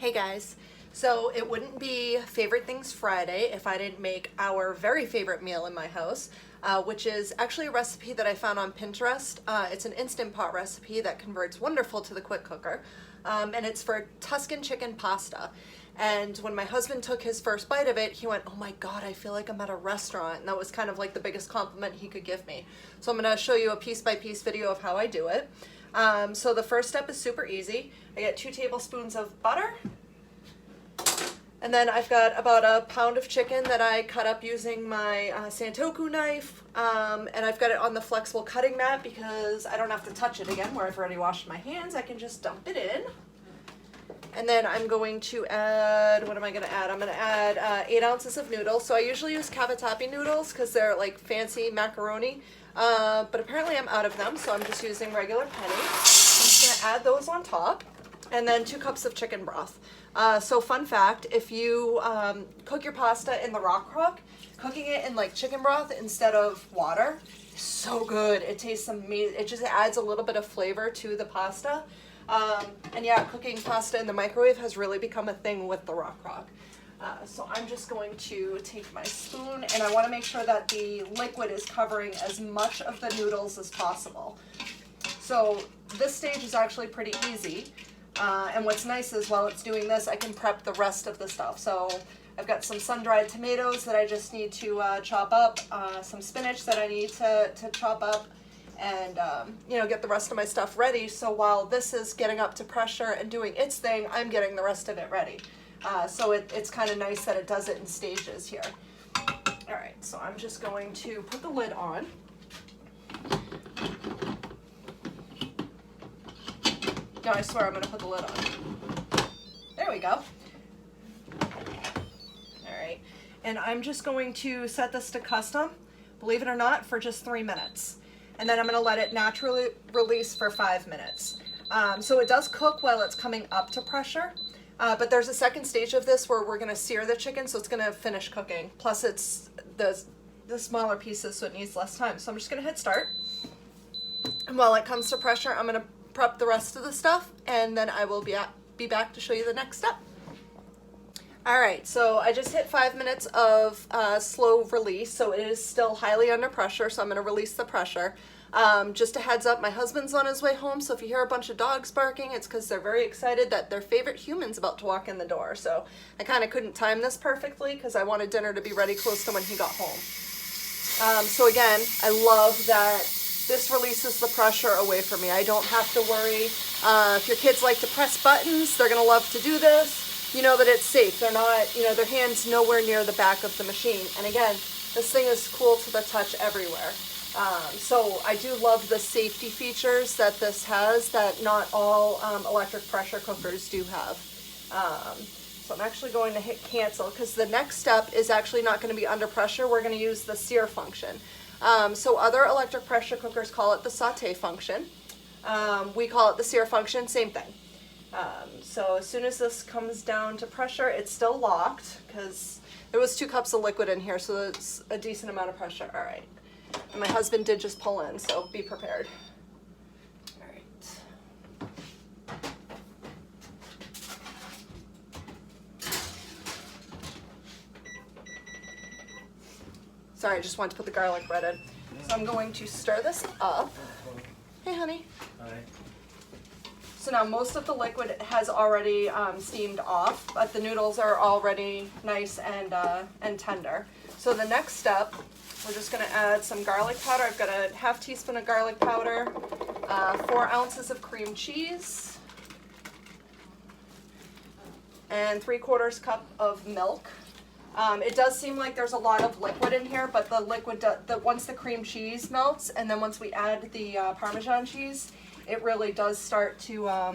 Hey guys, so it wouldn't be Favorite Things Friday if I didn't make our very favorite meal in my house, which is actually a recipe that I found on Pinterest. It's an Instant Pot recipe that converts wonderful to the quick cooker, and it's for Tuscan chicken pasta. And when my husband took his first bite of it, he went, "Oh my God, I feel like I'm at a restaurant." And that was kind of like the biggest compliment he could give me. So I'm gonna show you a piece-by-piece video of how I do it. So the first step is super easy. I get 2 tablespoons of butter, and then I've got about a pound of chicken that I cut up using my Santoku knife, and I've got it on the flexible cutting mat because I don't have to touch it again where I've already washed my hands. I can just dump it in. And then I'm going to add, what am I going to add? I'm going to add 8 ounces of noodles. So I usually use cavatappi noodles because they're like fancy macaroni, but apparently I'm out of them, so I'm just using regular penny. I'm just going to add those on top, and then 2 cups of chicken broth. So fun fact, if you cook your pasta in the rock crock, cooking it in like chicken broth instead of water is so good. It tastes amazing. It just adds a little bit of flavor to the pasta. And yeah, cooking pasta in the microwave has really become a thing with the rock crock. So I'm just going to take my spoon, and I want to make sure that the liquid is covering as much of the noodles as possible. So this stage is actually pretty easy. And what's nice is while it's doing this, I can prep the rest of the stuff. So I've got some sun-dried tomatoes that I just need to chop up, some spinach that I need to chop up, and you know, get the rest of my stuff ready. So while this is getting up to pressure and doing its thing, I'm getting the rest of it ready. So it's kind of nice that it does it in stages here. All right, so I'm just going to put the lid on. No, I swear I'm going to put the lid on. There we go. All right, and I'm just going to set this to custom, believe it or not, for just 3 minutes. And then I'm going to let it naturally release for 5 minutes. So it does cook while it's coming up to pressure, but there's a second stage of this where we're going to sear the chicken, so it's going to finish cooking. Plus it's the smaller pieces, so it needs less time. So I'm just going to hit start. And while it comes to pressure, I'm going to prep the rest of the stuff, and then I will be back to show you the next step. All right, so I just hit 5 minutes of slow release, so it is still highly under pressure, so I'm going to release the pressure. Just a heads up, my husband's on his way home, so if you hear a bunch of dogs barking, it's because they're very excited that their favorite human's about to walk in the door. So I kind of couldn't time this perfectly because I wanted dinner to be ready close to when he got home. So again, I love that this releases the pressure away from me. I don't have to worry. If your kids like to press buttons, they're going to love to do this. You know that it's safe. They're not, you know, their hand's nowhere near the back of the machine. And again, this thing is cool to the touch everywhere. So I do love the safety features that this has that not all electric pressure cookers do have. So I'm actually going to hit cancel because the next step is actually not going to be under pressure. We're going to use the sear function. So other electric pressure cookers call it the saute function. We call it the sear function, same thing. So as soon as this comes down to pressure, it's still locked because there was 2 cups of liquid in here, so it's a decent amount of pressure. All right. And my husband did just pull in, so be prepared. All right. Sorry, I just wanted to put the garlic bread in. So I'm going to stir this up. Hey, honey. Hi. So now most of the liquid has already steamed off, but the noodles are already nice and tender. So the next step, we're just going to add some garlic powder. I've got a ½ teaspoon of garlic powder, 4 ounces of cream cheese, and 3/4 cup of milk. It does seem like there's a lot of liquid in here, but the liquid, once the cream cheese melts, and then once we add the Parmesan cheese, it really does start to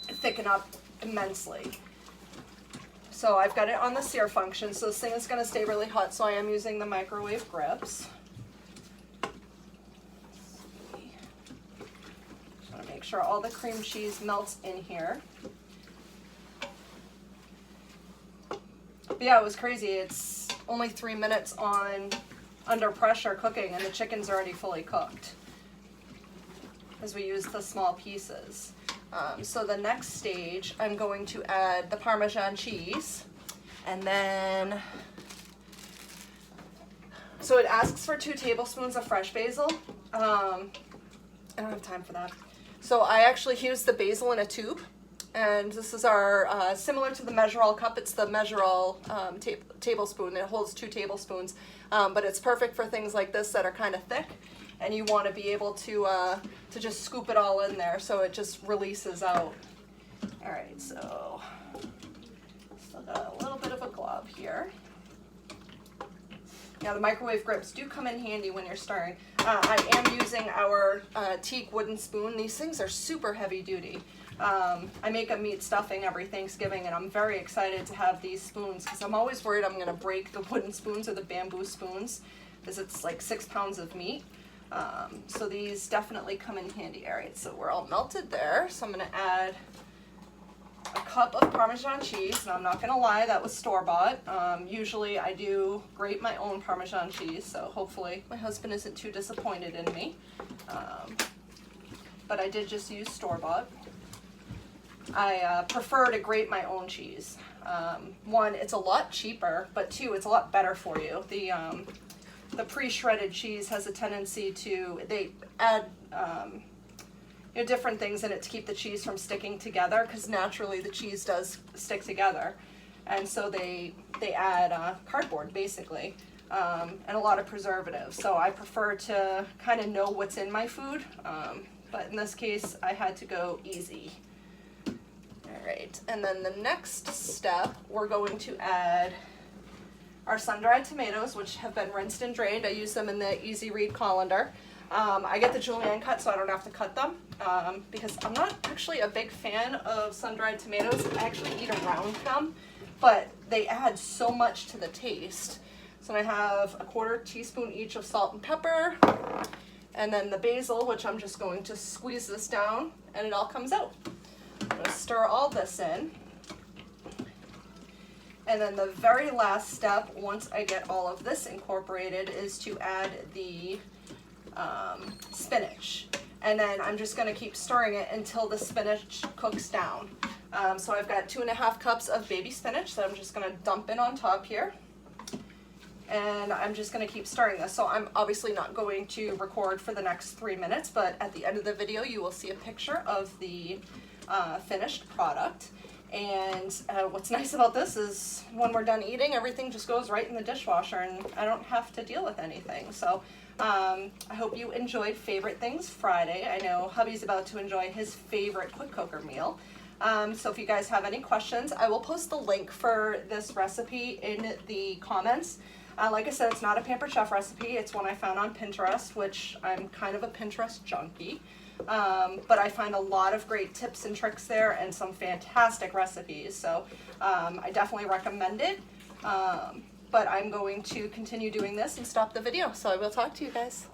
thicken up immensely. So I've got it on the sear function, so this thing is going to stay really hot, so I am using the microwave grips. Just want to make sure all the cream cheese melts in here. But yeah, it was crazy. It's only 3 minutes on under pressure cooking, and the chicken's already fully cooked. because we use the small pieces. So the next stage, I'm going to add the Parmesan cheese, and then, so it asks for 2 tablespoons of fresh basil. I don't have time for that. So I actually use the basil in a tube, and this is our, similar to the Measure-All cup, it's the Measure-All tablespoon. It holds 2 tablespoons, but it's perfect for things like this that are kind of thick, and you want to be able to just scoop it all in there so it just releases out. All right, so still got a little bit of a glob here. Now the microwave grips do come in handy when you're stirring. I am using our teak wooden spoon. These things are super heavy duty. I make a meat stuffing every Thanksgiving, and I'm very excited to have these spoons because I'm always worried I'm going to break the wooden spoons or the bamboo spoons because it's like 6 pounds of meat. So these definitely come in handy. All right, so we're all melted there. So I'm going to add a cup of Parmesan cheese, and I'm not going to lie, that was store-bought. Usually I do grate my own Parmesan cheese, so hopefully my husband isn't too disappointed in me. But I did just use store-bought. I prefer to grate my own cheese. 1, it's a lot cheaper, but 2, it's a lot better for you. The pre-shredded cheese has a tendency to, they add different things in it to keep the cheese from sticking together, because naturally the cheese does stick together, and so they add cardboard basically, and a lot of preservatives. So I prefer to kind of know what's in my food, but in this case I had to go easy. All right, and then the next step, we're going to add our sun-dried tomatoes, which have been rinsed and drained. I use them in the Easy Read colander. I get the julienne cut so I don't have to cut them, because I'm not actually a big fan of sun-dried tomatoes. I actually eat around them, but they add so much to the taste. So I have a 1/4 teaspoon each of salt and pepper, and then the basil, which I'm just going to squeeze this down and it all comes out. I'm going to stir all this in. And then the very last step, once I get all of this incorporated, is to add the spinach. And then I'm just going to keep stirring it until the spinach cooks down. So I've got 2½ cups of baby spinach that I'm just going to dump in on top here. And I'm just going to keep stirring this. So I'm obviously not going to record for the next 3 minutes, but at the end of the video you will see a picture of the finished product. And what's nice about this is when we're done eating, everything just goes right in the dishwasher and I don't have to deal with anything. So I hope you enjoyed Favorite Things Friday. I know hubby's about to enjoy his favorite quick cooker meal. So if you guys have any questions, I will post the link for this recipe in the comments. Like I said, it's not a Pampered Chef recipe. It's one I found on Pinterest, which I'm kind of a Pinterest junkie. But I find a lot of great tips and tricks there and some fantastic recipes. So I definitely recommend it. But I'm going to continue doing this and stop the video. So I will talk to you guys.